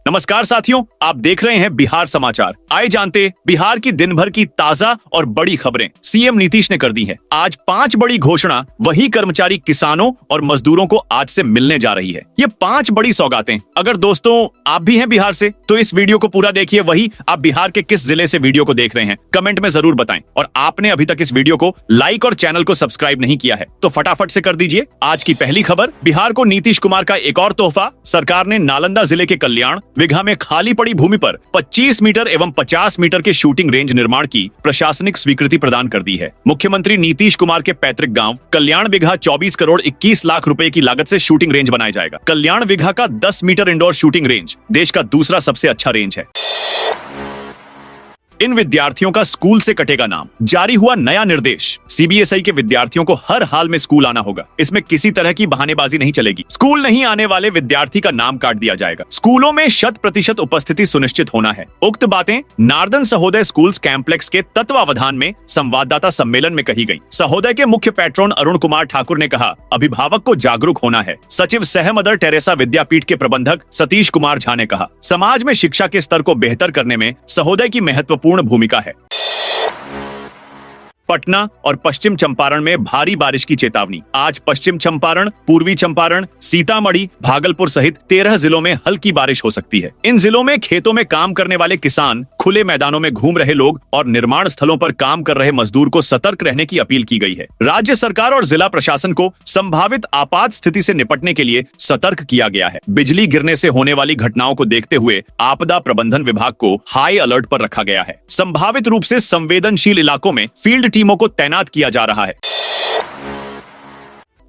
नमस्कार साथियों, आप देख रहे हैं बिहार समाचार। आइए जानते बिहार की दिन भर की ताजा और बड़ी खबरें सीएम नीतीश ने कर दी है। आज 5 बड़ी घोषणा वही कर्मचारी, किसानों और मजदूरों को आज से मिलने जा रही है। ये 5 बड़ी सौगातें। अगर दोस्तों आप भी हैं बिहार से तो इस वीडियो को पूरा देखिए। वही आप बिहार के किस जिले से वीडियो को देख रहे हैं कमेंट में जरूर बताएं। और आपने अभी तक इस वीडियो को लाइक और चैनल को सब्सक्राइब नहीं किया है तो फटाफट से कर दीजिए। आज की पहली खबर, बिहार को नीतीश कुमार का एक और तोहफा। सरकार ने नालंदा जिले के कल्याण विघा में खाली पड़ी भूमि पर 25 मीटर एवं 50 मीटर के शूटिंग रेंज निर्माण की प्रशासनिक स्वीकृति प्रदान कर दी है। मुख्यमंत्री नीतीश कुमार के पैतृक गांव कल्याण विघा 24 करोड़ 21 लाख रुपए की लागत से शूटिंग रेंज बनाया जाएगा। कल्याण विघा का 10 मीटर इंडोर शूटिंग रेंज देश का दूसरा सबसे अच्छा रेंज है। इन विद्यार्थियों का स्कूल से कटेगा नाम, जारी हुआ नया निर्देश। सीबीएसई के विद्यार्थियों को हर हाल में स्कूल आना होगा। इसमें किसी तरह की बहानेबाजी नहीं चलेगी। स्कूल नहीं आने वाले विद्यार्थी का नाम काट दिया जाएगा। स्कूलों में 100% उपस्थिति सुनिश्चित होना है। उक्त बातें नार्दन सहोदय स्कूल्स कैंप्लेक्स के तत्वावधान में संवाददाता सम्मेलन में कही गई। सहोदय के मुख्य पैट्रन अरुण कुमार ठाकुर ने कहा, अभिभावक को जागरूक होना है। सचिव सह मदर टेरेसा विद्यापीठ के प्रबंधक सतीश कुमार झा ने कहा, समाज में शिक्षा के स्तर को बेहतर करने में सहोदय की महत्वपूर्ण भूमिका है। पटना और पश्चिम चंपारण में भारी बारिश की चेतावनी। आज पश्चिम चंपारण, पूर्वी चंपारण, सीतामढ़ी, भागलपुर सहित 13 जिलों में हल्की बारिश हो सकती है। इन जिलों में खेतों में काम करने वाले किसान, खुले मैदानों में घूम रहे लोग और निर्माण स्थलों पर काम कर रहे मजदूर को सतर्क रहने की अपील की गई है। राज्य सरकार और जिला प्रशासन को संभावित आपात स्थिति से निपटने के लिए सतर्क किया गया है। बिजली गिरने से होने वाली घटनाओं को देखते हुए आपदा प्रबंधन विभाग को हाई अलर्ट पर रखा गया है। संभावित रूप से संवेदनशील इलाकों में फील्ड टीमों को तैनात किया जा रहा है।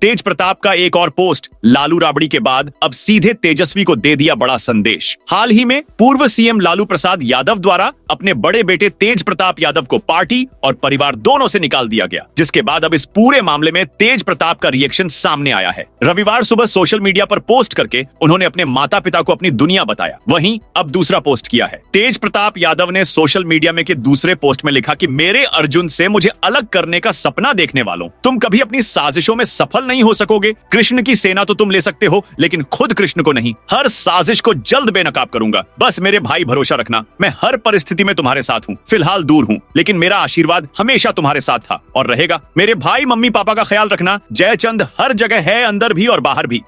तेज प्रताप का एक और पोस्ट, लालू राबड़ी के बाद अब सीधे तेजस्वी को दे दिया बड़ा संदेश। हाल ही में पूर्व सीएम लालू प्रसाद यादव द्वारा अपने बड़े बेटे तेज प्रताप यादव को पार्टी और परिवार दोनों से निकाल दिया गया, जिसके बाद अब इस पूरे मामले में तेज प्रताप का रिएक्शन सामने आया है। रविवार सुबह सोशल मीडिया पर पोस्ट करके उन्होंने अपने माता पिता को अपनी दुनिया बताया। वहीं अब दूसरा पोस्ट किया है। तेज प्रताप यादव ने सोशल मीडिया में के दूसरे पोस्ट में लिखा कि मेरे अर्जुन से मुझे अलग करने का सपना देखने वालों, तुम कभी अपनी साजिशों में सफल नहीं हो सकोगे। कृष्ण की सेना तो तुम ले सकते हो लेकिन खुद कृष्ण को नहीं। हर साजिश को जल्द बेनकाब करूंगा। बस मेरे भाई भरोसा रखना, मैं हर परिस्थिति में तुम्हारे साथ हूँ। फिलहाल दूर हूँ लेकिन मेरा आशीर्वाद हमेशा तुम्हारे साथ था और रहेगा। मेरे भाई मम्मी पापा का ख्याल रखना। जयचंद हर जगह है, अंदर भी और बाहर भी।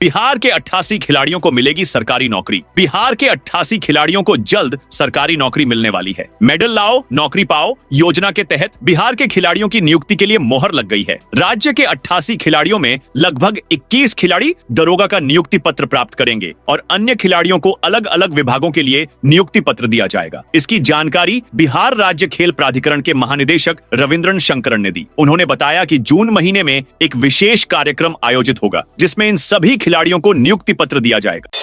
बिहार के 88 खिलाड़ियों को मिलेगी सरकारी नौकरी। बिहार के 88 खिलाड़ियों को जल्द सरकारी नौकरी मिलने वाली है। मेडल लाओ नौकरी पाओ योजना के तहत बिहार के खिलाड़ियों की नियुक्ति के लिए मोहर लग गई है। राज्य के 88 खिलाड़ियों में लगभग 21 खिलाड़ी दरोगा का नियुक्ति पत्र प्राप्त करेंगे और अन्य खिलाड़ियों को अलग अलग विभागों के लिए नियुक्ति पत्र दिया जाएगा। इसकी जानकारी बिहार राज्य खेल प्राधिकरण के महानिदेशक रविंद्रन शंकरन ने दी। उन्होंने बताया कि जून महीने में एक विशेष कार्यक्रम आयोजित होगा जिसमें इन सभी खिलाड़ियों को नियुक्ति पत्र दिया जाएगा।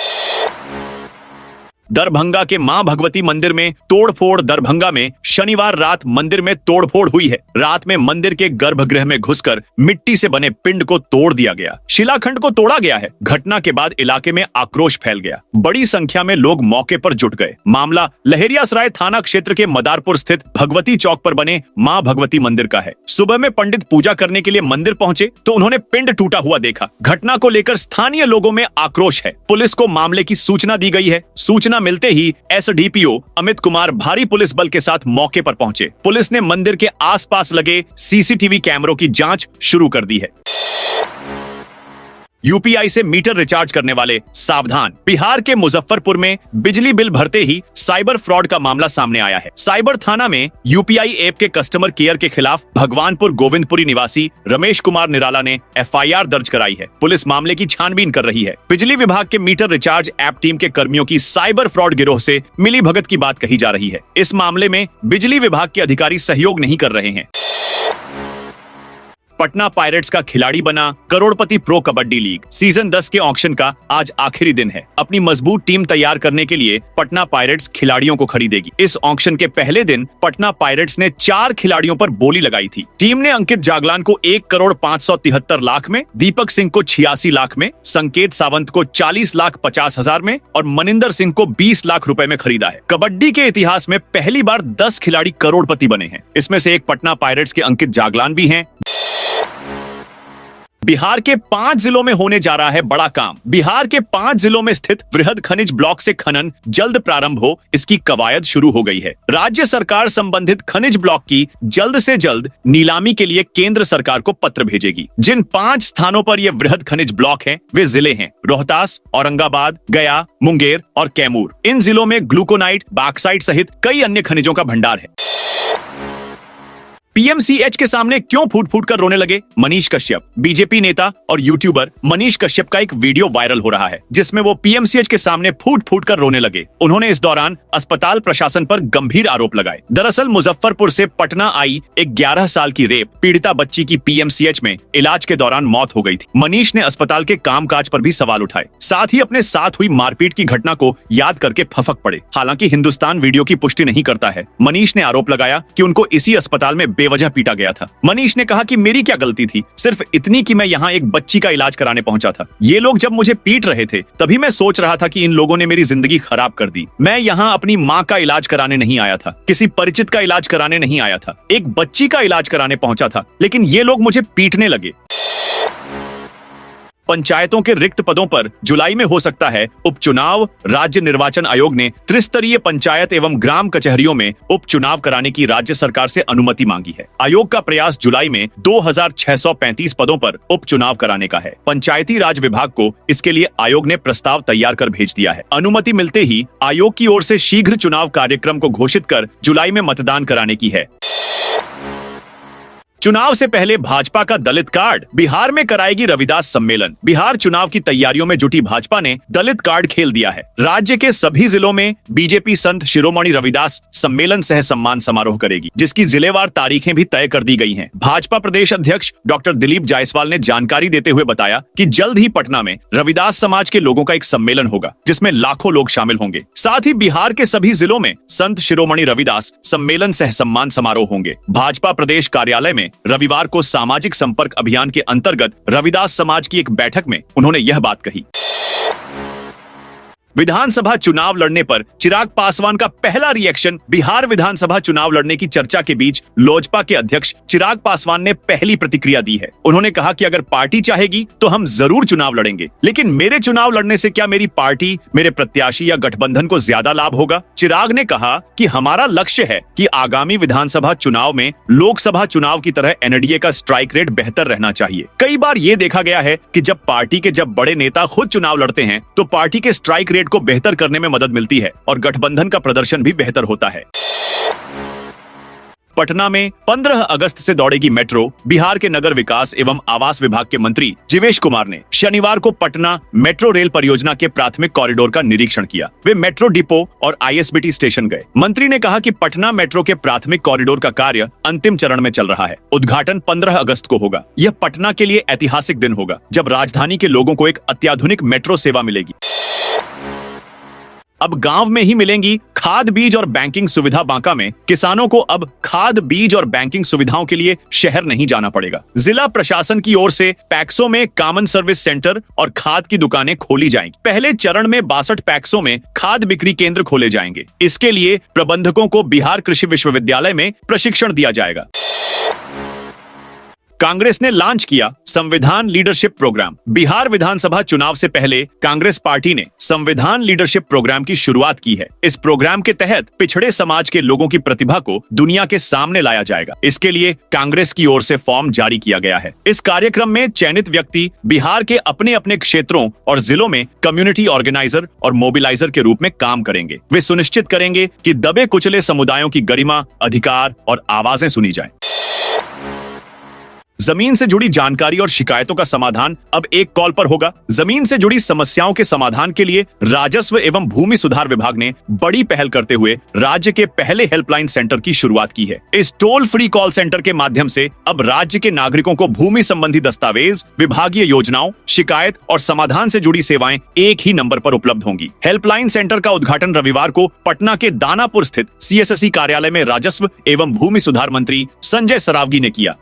दरभंगा के मां भगवती मंदिर में तोड़फोड़। दरभंगा में शनिवार रात मंदिर में तोड़फोड़ हुई है। रात में मंदिर के गर्भगृह में घुसकर मिट्टी से बने पिंड को तोड़ दिया गया, शिलाखंड को तोड़ा गया है। घटना के बाद इलाके में आक्रोश फैल गया। बड़ी संख्या में लोग मौके पर जुट गए। मामला लहेरियासराय थाना क्षेत्र के मदारपुर स्थित भगवती चौक पर बने मां भगवती मंदिर का है। सुबह में पंडित पूजा करने के लिए मंदिर पहुंचे तो उन्होंने पिंड टूटा हुआ देखा। घटना को लेकर स्थानीय लोगों में आक्रोश है। पुलिस को मामले की सूचना दी गई है। सूचना मिलते ही एसडीपीओ अमित कुमार भारी पुलिस बल के साथ मौके पर पहुंचे। पुलिस ने मंदिर के आसपास लगे सीसीटीवी कैमरों की जांच शुरू कर दी है। यूपीआई से मीटर रिचार्ज करने वाले सावधान। बिहार के मुजफ्फरपुर में बिजली बिल भरते ही साइबर फ्रॉड का मामला सामने आया है। साइबर थाना में यूपीआई ऐप के कस्टमर केयर के खिलाफ भगवानपुर गोविंदपुरी निवासी रमेश कुमार निराला ने एफआईआर दर्ज कराई है। पुलिस मामले की छानबीन कर रही है। बिजली विभाग के मीटर रिचार्ज ऐप टीम के कर्मियों की साइबर फ्रॉड गिरोह से मिली भगत की बात कही जा रही है। इस मामले में बिजली विभाग के अधिकारी सहयोग नहीं कर रहे हैं। पटना पायरेट्स का खिलाड़ी बना करोड़पति प्रो कबड्डी लीग। सीजन 10 के ऑक्शन का आज आखिरी दिन है। अपनी मजबूत टीम तैयार करने के लिए पटना पायरेट्स खिलाड़ियों को खरीदेगी। इस ऑक्शन के पहले दिन पटना पायरेट्स ने 4 खिलाड़ियों पर बोली लगाई थी। टीम ने अंकित जागलान को 1,573 लाख में, दीपक सिंह को 86 लाख में, संकेत सावंत को 40,50,000 में और मनिंदर सिंह को 20 लाख रुपए में खरीदा है। कबड्डी के इतिहास में पहली बार 10 खिलाड़ी करोड़पति बने हैं। इसमें से एक पटना पायरेट्स के अंकित जागलान भी हैं। बिहार के 5 जिलों में होने जा रहा है बड़ा काम। बिहार के 5 जिलों में स्थित वृहद खनिज ब्लॉक से खनन जल्द प्रारंभ हो, इसकी कवायद शुरू हो गई है। राज्य सरकार संबंधित खनिज ब्लॉक की जल्द से जल्द नीलामी के लिए केंद्र सरकार को पत्र भेजेगी। जिन 5 स्थानों पर ये वृहद खनिज ब्लॉक हैं, वे जिले हैं रोहतास, औरंगाबाद, गया, मुंगेर और कैमूर। इन जिलों में ग्लूकोनाइट, बॉक्साइट सहित कई अन्य खनिजों का भंडार है। पीएमसीएच के सामने क्यों फूट फूट कर रोने लगे मनीष कश्यप? बीजेपी नेता और यूट्यूबर मनीष कश्यप का एक वीडियो वायरल हो रहा है, जिसमें वो पीएमसीएच के सामने फूट फूट कर रोने लगे। उन्होंने इस दौरान अस्पताल प्रशासन पर गंभीर आरोप लगाए। दरअसल मुजफ्फरपुर से पटना आई एक 11 साल की रेप पीड़िता बच्ची की पीएमसीएच में इलाज के दौरान मौत हो गई थी। मनीष ने अस्पताल के कामकाज पर भी सवाल उठाए, साथ ही अपने साथ हुई मारपीट की घटना को याद करके फफक पड़े। हालांकि हिंदुस्तान वीडियो की पुष्टि नहीं करता है। मनीष ने आरोप लगाया कि उनको इसी अस्पताल में बेवजह पीटा गया था। मनीष ने कहा कि मेरी क्या गलती थी, सिर्फ इतनी कि मैं यहाँ एक बच्ची का इलाज कराने पहुंचा था। ये लोग जब मुझे पीट रहे थे तभी मैं सोच रहा था कि इन लोगों ने मेरी जिंदगी खराब कर दी। मैं यहाँ अपनी माँ का इलाज कराने नहीं आया था, किसी परिचित का इलाज कराने नहीं आया था, एक बच्ची का इलाज कराने पहुंचा था, लेकिन ये लोग मुझे पीटने लगे। पंचायतों के रिक्त पदों पर जुलाई में हो सकता है उपचुनाव। राज्य निर्वाचन आयोग ने त्रिस्तरीय पंचायत एवं ग्राम कचहरियों में उपचुनाव कराने की राज्य सरकार से अनुमति मांगी है। आयोग का प्रयास जुलाई में 2635 पदों पर उपचुनाव कराने का है। पंचायती राज विभाग को इसके लिए आयोग ने प्रस्ताव तैयार कर भेज दिया है। अनुमति मिलते ही आयोग की ओर से शीघ्र चुनाव कार्यक्रम को घोषित कर जुलाई में मतदान कराने की है। चुनाव से पहले भाजपा का दलित कार्ड, बिहार में कराएगी रविदास सम्मेलन। बिहार चुनाव की तैयारियों में जुटी भाजपा ने दलित कार्ड खेल दिया है। राज्य के सभी जिलों में बीजेपी संत शिरोमणि रविदास सम्मेलन सह सम्मान समारोह करेगी, जिसकी जिलेवार तारीखें भी तय कर दी गई हैं। भाजपा प्रदेश अध्यक्ष डॉक्टर दिलीप जायसवाल ने जानकारी देते हुए बताया कि जल्द ही पटना में रविदास समाज के लोगों का एक सम्मेलन होगा, जिसमें लाखों लोग शामिल होंगे। साथ ही बिहार के सभी जिलों में संत शिरोमणि रविदास सम्मेलन सह सम्मान समारोह होंगे। भाजपा प्रदेश कार्यालय में रविवार को सामाजिक संपर्क अभियान के अंतर्गत रविदास समाज की एक बैठक में उन्होंने यह बात कही। विधानसभा चुनाव लड़ने पर चिराग पासवान का पहला रिएक्शन। बिहार विधानसभा चुनाव लड़ने की चर्चा के बीच लोजपा के अध्यक्ष चिराग पासवान ने पहली प्रतिक्रिया दी है। उन्होंने कहा कि अगर पार्टी चाहेगी तो हम जरूर चुनाव लड़ेंगे, लेकिन मेरे चुनाव लड़ने से क्या मेरी पार्टी, मेरे प्रत्याशी या गठबंधन को ज्यादा लाभ होगा? चिराग ने कहा कि हमारा लक्ष्य है कि आगामी विधानसभा चुनाव में लोकसभा चुनाव की तरह एनडीए का स्ट्राइक रेट बेहतर रहना चाहिए। कई बार ये देखा गया है कि जब पार्टी के बड़े नेता खुद चुनाव लड़ते हैं तो पार्टी के स्ट्राइक रेट को बेहतर करने में मदद मिलती है और गठबंधन का प्रदर्शन भी बेहतर होता है। पटना में 15 अगस्त से दौड़ेगी मेट्रो। बिहार के नगर विकास एवं आवास विभाग के मंत्री जीवेश कुमार ने शनिवार को पटना मेट्रो रेल परियोजना के प्राथमिक कॉरिडोर का निरीक्षण किया। वे मेट्रो डिपो और आईएसबीटी स्टेशन गए। मंत्री ने कहा कि पटना मेट्रो के प्राथमिक कॉरिडोर का कार्य अंतिम चरण में चल रहा है। उद्घाटन 15 अगस्त को होगा। यह पटना के लिए ऐतिहासिक दिन होगा, जब राजधानी के लोगों को एक अत्याधुनिक मेट्रो सेवा मिलेगी। अब गांव में ही मिलेंगी खाद, बीज और बैंकिंग सुविधा। बांका में किसानों को अब खाद, बीज और बैंकिंग सुविधाओं के लिए शहर नहीं जाना पड़ेगा। जिला प्रशासन की ओर से पैक्सों में कॉमन सर्विस सेंटर और खाद की दुकानें खोली जाएंगी। पहले चरण में 62 पैक्सों में खाद बिक्री केंद्र खोले जाएंगे। इसके लिए प्रबंधकों को बिहार कृषि विश्वविद्यालय में प्रशिक्षण दिया जाएगा। कांग्रेस ने लॉन्च किया संविधान लीडरशिप प्रोग्राम। बिहार विधानसभा चुनाव से पहले कांग्रेस पार्टी ने संविधान लीडरशिप प्रोग्राम की शुरुआत की है। इस प्रोग्राम के तहत पिछड़े समाज के लोगों की प्रतिभा को दुनिया के सामने लाया जाएगा। इसके लिए कांग्रेस की ओर से फॉर्म जारी किया गया है। इस कार्यक्रम में चयनित व्यक्ति बिहार के अपने अपने क्षेत्रों और जिलों में कम्युनिटी ऑर्गेनाइजर और मोबिलाइजर के रूप में काम करेंगे। वे सुनिश्चित करेंगे कि दबे कुचले समुदायों की गरिमा, अधिकार और आवाजें सुनी जाएं। जमीन से जुड़ी जानकारी और शिकायतों का समाधान अब एक कॉल पर होगा। जमीन से जुड़ी समस्याओं के समाधान के लिए राजस्व एवं भूमि सुधार विभाग ने बड़ी पहल करते हुए राज्य के पहले हेल्पलाइन सेंटर की शुरुआत की है। इस टोल फ्री कॉल सेंटर के माध्यम से अब राज्य के नागरिकों को भूमि संबंधी दस्तावेज, विभागीय योजनाओं, शिकायत और समाधान से जुड़ी सेवाएं एक ही नंबर पर उपलब्ध होंगी। हेल्पलाइन सेंटर का उद्घाटन रविवार को पटना के दानापुर स्थित सीएससी कार्यालय में राजस्व एवं भूमि सुधार मंत्री संजय सरावगी ने किया।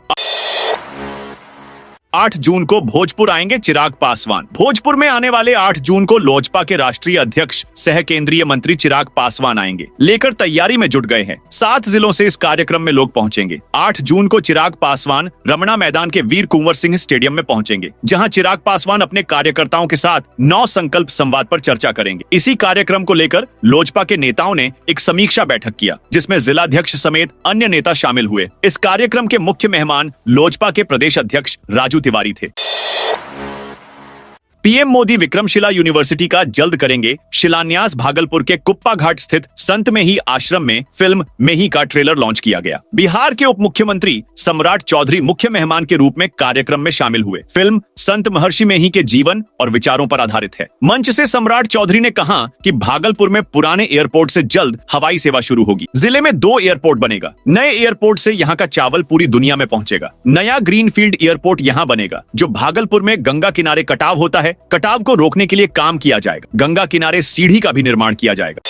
8 जून को भोजपुर आएंगे चिराग पासवान। भोजपुर में आने वाले 8 जून को लोजपा के राष्ट्रीय अध्यक्ष सह केंद्रीय मंत्री चिराग पासवान आएंगे, लेकर तैयारी में जुट गए हैं। 7 जिलों से इस कार्यक्रम में लोग पहुंचेंगे। 8 जून को चिराग पासवान रमणा मैदान के वीर कुंवर सिंह स्टेडियम में पहुंचेंगे, जहां चिराग पासवान अपने कार्यकर्ताओं के साथ 9 संकल्प संवाद पर चर्चा करेंगे। इसी कार्यक्रम को लेकर लोजपा के नेताओं ने एक समीक्षा बैठक किया, जिसमें जिलाध्यक्ष समेत अन्य नेता शामिल हुए। इस कार्यक्रम के मुख्य मेहमान लोजपा के प्रदेश अध्यक्ष राजू तिवारी थे। पीएम मोदी विक्रमशिला यूनिवर्सिटी का जल्द करेंगे शिलान्यास। भागलपुर के कुप्पा घाट स्थित संत मेही आश्रम में फिल्म मेही का ट्रेलर लॉन्च किया गया। बिहार के उप मुख्यमंत्री सम्राट चौधरी मुख्य मेहमान के रूप में कार्यक्रम में शामिल हुए। फिल्म संत महर्षि मेही के जीवन और विचारों पर आधारित है। मंच से सम्राट चौधरी ने कहा कि भागलपुर में पुराने एयरपोर्ट से जल्द हवाई सेवा शुरू होगी। जिले में 2 एयरपोर्ट बनेगा। नए एयरपोर्ट से यहाँ का चावल पूरी दुनिया में पहुंचेगा। नया ग्रीनफील्ड एयरपोर्ट यहाँ बनेगा, जो भागलपुर में गंगा किनारे कटाव होता है। कटाव को रोकने के लिए काम किया जाएगा। गंगा किनारे सीढ़ी का भी निर्माण किया जाएगा।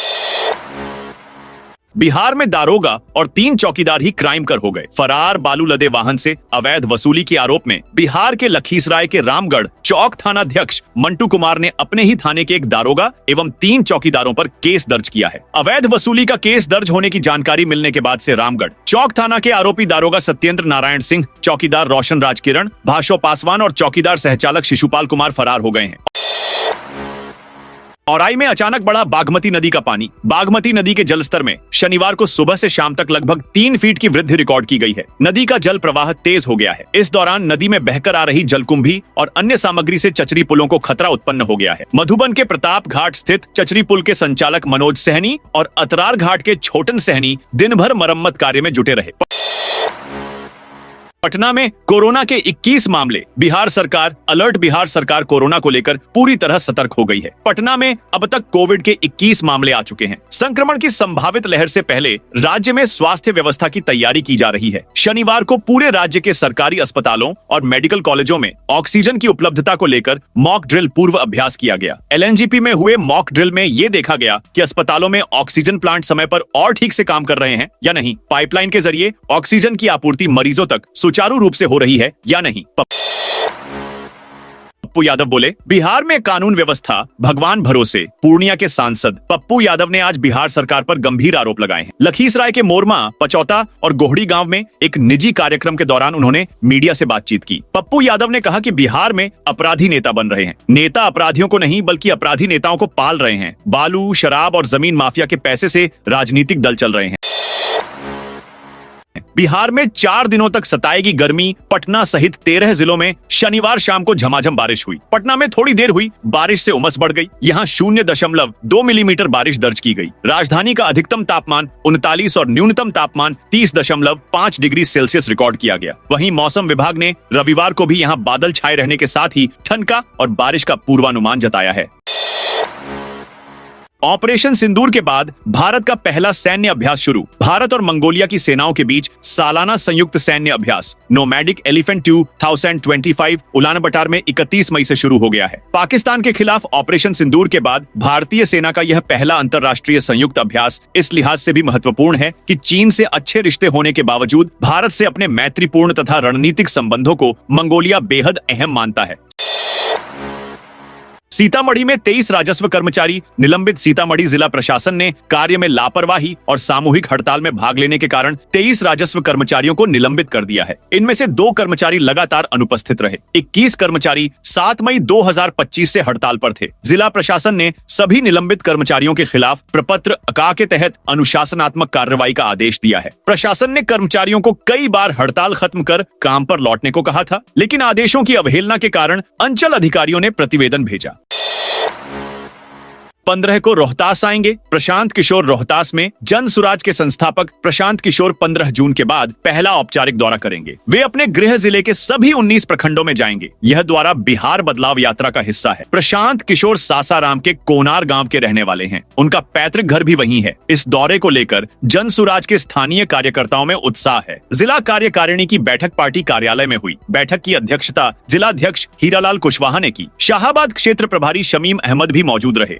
बिहार में दारोगा और 3 चौकीदार ही क्राइम कर हो गए फरार। बालू लदे वाहन से अवैध वसूली के आरोप में बिहार के लखीसराय के रामगढ़ चौक थानाध्यक्ष मंटू कुमार ने अपने ही थाने के एक दारोगा एवं 3 चौकीदारों पर केस दर्ज किया है। अवैध वसूली का केस दर्ज होने की जानकारी मिलने के बाद से रामगढ़ चौक थाना के आरोपी दारोगा सत्येंद्र नारायण सिंह, चौकीदार रोशन राज किरण, भाषो पासवान और चौकीदार सहचालक शिशुपाल कुमार फरार हो गए हैं। औराई में अचानक बढ़ा बागमती नदी का पानी। बागमती नदी के जलस्तर में शनिवार को सुबह से शाम तक लगभग 3 फीट की वृद्धि रिकॉर्ड की गई है। नदी का जल प्रवाह तेज हो गया है। इस दौरान नदी में बहकर आ रही जलकुंभी और अन्य सामग्री से चचरी पुलों को खतरा उत्पन्न हो गया है। मधुबन के प्रताप घाट स्थित चचरी पुल के संचालक मनोज सहनी और अतरार घाट के छोटन सहनी दिन भर मरम्मत कार्य में जुटे रहे। पटना में कोरोना के 21 मामले। बिहार सरकार अलर्ट। बिहार सरकार कोरोना को लेकर पूरी तरह सतर्क हो गई है। पटना में अब तक कोविड के 21 मामले आ चुके हैं। संक्रमण की संभावित लहर से पहले राज्य में स्वास्थ्य व्यवस्था की तैयारी की जा रही है। शनिवार को पूरे राज्य के सरकारी अस्पतालों और मेडिकल कॉलेजों में ऑक्सीजन की उपलब्धता को लेकर मॉक ड्रिल पूर्व अभ्यास किया गया। एलएनजीपी में हुए मॉक ड्रिल में ये देखा गया कि अस्पतालों में ऑक्सीजन प्लांट समय पर और ठीक से काम कर रहे हैं या नहीं। पाइपलाइन के जरिए ऑक्सीजन की आपूर्ति मरीजों तक सुचारू रूप से हो रही है या नहीं। पप्पू यादव बोले, बिहार में कानून व्यवस्था भगवान भरोसे। पूर्णिया के सांसद पप्पू यादव ने आज बिहार सरकार पर गंभीर आरोप लगाए हैं। लखीसराय के मोरमा, पचौता और गोहड़ी गांव में एक निजी कार्यक्रम के दौरान उन्होंने मीडिया से बातचीत की। पप्पू यादव ने कहा कि बिहार में अपराधी नेता बन रहे हैं। नेता अपराधियों को नहीं बल्कि अपराधी नेताओं को पाल रहे हैं। बालू, शराब और जमीन माफिया के पैसे से राजनीतिक दल चल रहे हैं। बिहार में 4 दिनों तक सताएगी गर्मी। पटना सहित 13 जिलों में शनिवार शाम को झमाझम बारिश हुई। पटना में थोड़ी देर हुई बारिश से उमस बढ़ गई। यहाँ 0.2 मिलीमीटर बारिश दर्ज की गई। राजधानी का अधिकतम तापमान 39 और न्यूनतम तापमान 30.5 डिग्री सेल्सियस रिकॉर्ड किया गया। वहीं मौसम विभाग ने रविवार को भी यहाँ बादल छाए रहने के साथ ही ठनका और बारिश का पूर्वानुमान जताया है। ऑपरेशन सिंदूर के बाद भारत का पहला सैन्य अभ्यास शुरू। भारत और मंगोलिया की सेनाओं के बीच सालाना संयुक्त सैन्य अभ्यास नोमैडिक एलिफेंट 2025 उलानबटार में 31 मई से शुरू हो गया है। पाकिस्तान के खिलाफ ऑपरेशन सिंदूर के बाद भारतीय सेना का यह पहला अंतर्राष्ट्रीय संयुक्त अभ्यास इस लिहाज से भी महत्वपूर्ण है कि चीन से अच्छे रिश्ते होने के बावजूद भारत से अपने मैत्रीपूर्ण तथा रणनीतिक संबंधों को मंगोलिया बेहद अहम मानता है। सीतामढ़ी में 23 राजस्व कर्मचारी निलंबित। सीतामढ़ी जिला प्रशासन ने कार्य में लापरवाही और सामूहिक हड़ताल में भाग लेने के कारण 23 राजस्व कर्मचारियों को निलंबित कर दिया है। इनमें से 2 कर्मचारी लगातार अनुपस्थित रहे। 21 कर्मचारी 7 मई 2025 से हड़ताल पर थे। जिला प्रशासन ने सभी निलंबित कर्मचारियों के खिलाफ प्रपत्र अका के तहत अनुशासनात्मक कार्रवाई का आदेश दिया है। प्रशासन ने कर्मचारियों को कई बार हड़ताल खत्म कर काम पर लौटने को कहा था, लेकिन आदेशों की अवहेलना के कारण अंचल अधिकारियों ने प्रतिवेदन भेजा। 15 को रोहतास आएंगे। प्रशांत किशोर रोहतास में जन सुराज के संस्थापक प्रशांत किशोर 15 जून के बाद पहला औपचारिक दौरा करेंगे। वे अपने गृह जिले के सभी 19 प्रखंडों में जाएंगे। यह दौरा बिहार बदलाव यात्रा का हिस्सा है। प्रशांत किशोर सासाराम के कोनार गांव के रहने वाले हैं। उनका पैतृक घर भी वहीं है। इस दौरे को लेकर जन सुराज के स्थानीय कार्यकर्ताओं में उत्साह है। जिला कार्यकारिणी की बैठक पार्टी कार्यालय में हुई। बैठक की अध्यक्षता जिलाध्यक्ष हीरालाल कुशवाहा ने की। शाहाबाद क्षेत्र प्रभारी शमीम अहमद भी मौजूद रहे।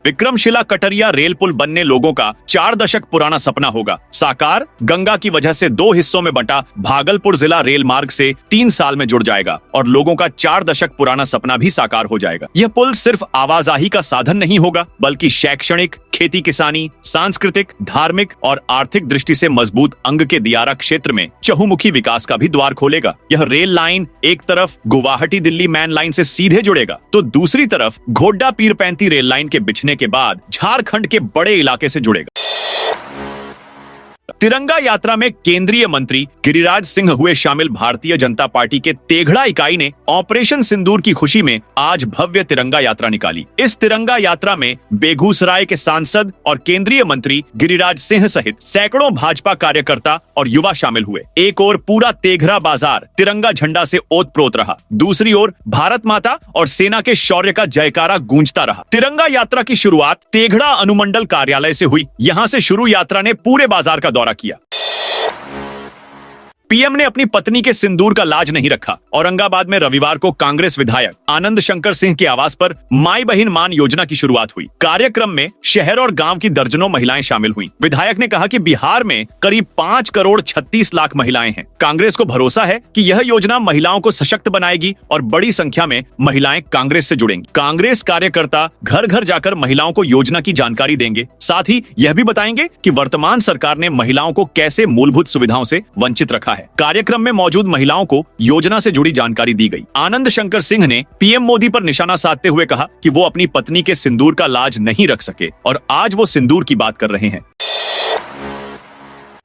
विक्रमशिला कटरिया रेल पुल बनने लोगों का 4 दशक पुराना सपना होगा साकार। गंगा की वजह से 2 हिस्सों में बंटा भागलपुर जिला रेल मार्ग से 3 साल में जुड़ जाएगा और लोगों का 4 दशक पुराना सपना भी साकार हो जाएगा। यह पुल सिर्फ आवाजाही का साधन नहीं होगा बल्कि शैक्षणिक, खेती किसानी, सांस्कृतिक, धार्मिक और आर्थिक दृष्टि से मजबूत अंग के दियारा क्षेत्र में चहुमुखी विकास का भी द्वार खोलेगा। यह रेल लाइन एक तरफ गुवाहाटी दिल्ली मैन लाइन से सीधे जुड़ेगा तो दूसरी तरफ घोड्डा पीरपैंती रेल लाइन के बिछने के बाद झारखंड के बड़े इलाके से जुड़ेगा। तिरंगा यात्रा में केंद्रीय मंत्री गिरिराज सिंह हुए शामिल। भारतीय जनता पार्टी के तेघड़ा इकाई ने ऑपरेशन सिंदूर की खुशी में आज भव्य तिरंगा यात्रा निकाली। इस तिरंगा यात्रा में बेगूसराय के सांसद और केंद्रीय मंत्री गिरिराज सिंह सहित सैकड़ों भाजपा कार्यकर्ता और युवा शामिल हुए। एक ओर पूरा तेघड़ा बाजार तिरंगा झंडा से ओतप्रोत रहा, दूसरी ओर भारत माता और सेना के शौर्य का जयकारा गूंजता रहा। तिरंगा यात्रा की शुरुआत तेघड़ा अनुमंडल कार्यालय से हुई। यहां से शुरू यात्रा ने पूरे बाजार का दौरा किया। पीएम ने अपनी पत्नी के सिंदूर का लाज नहीं रखा। औरंगाबाद में रविवार को कांग्रेस विधायक आनंद शंकर सिंह के आवास पर माई बहिन मान योजना की शुरुआत हुई। कार्यक्रम में शहर और गांव की दर्जनों महिलाएं शामिल हुईं। विधायक ने कहा कि बिहार में करीब 5 करोड़ 36 लाख महिलाएं हैं। कांग्रेस को भरोसा है कि यह योजना महिलाओं को सशक्त बनाएगी और बड़ी संख्या में महिलाएं कांग्रेस से जुड़ेंगी। कांग्रेस कार्यकर्ता घर घर जाकर महिलाओं को योजना की जानकारी देंगे। साथ ही यह भी बताएंगे कि वर्तमान सरकार ने महिलाओं को कैसे मूलभूत सुविधाओं से वंचित रखा है। कार्यक्रम में मौजूद महिलाओं को योजना से जुड़ी जानकारी दी गई। आनंद शंकर सिंह ने पीएम मोदी पर निशाना साधते हुए कहा कि वो अपनी पत्नी के सिंदूर का लाज नहीं रख सके और आज वो सिंदूर की बात कर रहे हैं।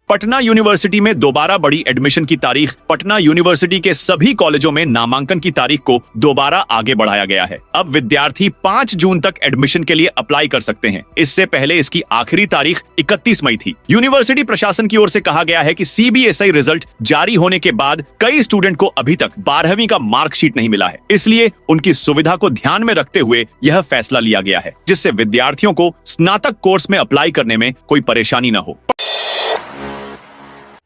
पटना यूनिवर्सिटी में दोबारा बढ़ी एडमिशन की तारीख। पटना यूनिवर्सिटी के सभी कॉलेजों में नामांकन की तारीख को दोबारा आगे बढ़ाया गया है। अब विद्यार्थी 5 जून तक एडमिशन के लिए अप्लाई कर सकते हैं। इससे पहले इसकी आखिरी तारीख 31 मई थी। यूनिवर्सिटी प्रशासन की ओर से कहा गया है कि सीबीएसई रिजल्ट जारी होने के बाद कई स्टूडेंट को अभी तक 12वीं का मार्कशीट नहीं मिला है, इसलिए उनकी सुविधा को ध्यान में रखते हुए यह फैसला लिया गया है, जिससे विद्यार्थियों को स्नातक कोर्स में अप्लाई करने में कोई परेशानी न हो।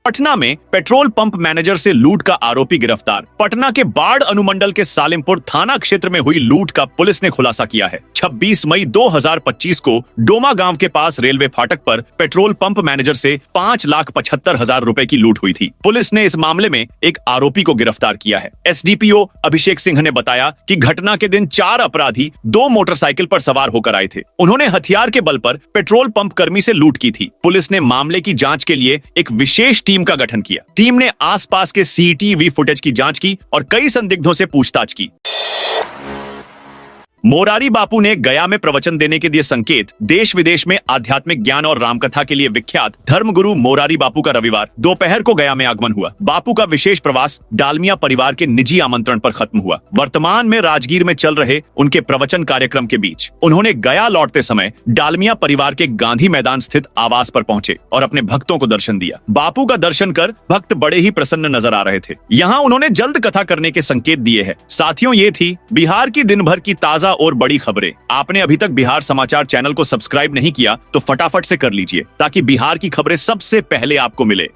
पटना में पेट्रोल पंप मैनेजर से लूट का आरोपी गिरफ्तार। पटना के बाढ़ अनुमंडल के सालिमपुर थाना क्षेत्र में हुई लूट का पुलिस ने खुलासा किया है। 26 मई 2025 को डोमा गांव के पास रेलवे फाटक पर पेट्रोल पंप मैनेजर से 5,75,000 रुपए की लूट हुई थी। पुलिस ने इस मामले में एक आरोपी को गिरफ्तार किया है। एसडीपीओ अभिषेक सिंह ने बताया कि घटना के दिन 4 अपराधी 2 मोटरसाइकिल पर सवार होकर आए थे। उन्होंने हथियार के बल पर पेट्रोल पंप कर्मी से लूट की थी। पुलिस ने मामले की जांच के लिए एक विशेष टीम का गठन किया। टीम ने आसपास के सीसीटीवी फुटेज की जांच की और कई संदिग्धों से पूछताछ की। मोरारी बापू ने गया में प्रवचन देने के दिए संकेत। देश विदेश में आध्यात्मिक ज्ञान और रामकथा के लिए विख्यात धर्मगुरु मोरारी बापू का रविवार दोपहर को गया में आगमन हुआ। बापू का विशेष प्रवास डालमिया परिवार के निजी आमंत्रण पर खत्म हुआ। वर्तमान में राजगीर में चल रहे उनके प्रवचन कार्यक्रम के बीच उन्होंने गया लौटते समय डालमिया परिवार के गांधी मैदान स्थित आवास पर पहुंचे और अपने भक्तों को दर्शन दिया। बापू का दर्शन कर भक्त बड़े ही प्रसन्न नजर आ रहे थे। यहाँ उन्होंने जल्द कथा करने के संकेत दिए हैं। साथियों, ये थी बिहार की दिन भर की ताजा और बड़ी खबरें। आपने अभी तक बिहार समाचार चैनल को सब्सक्राइब नहीं किया तो फटाफट से कर लीजिए ताकि बिहार की खबरें सबसे पहले आपको मिले।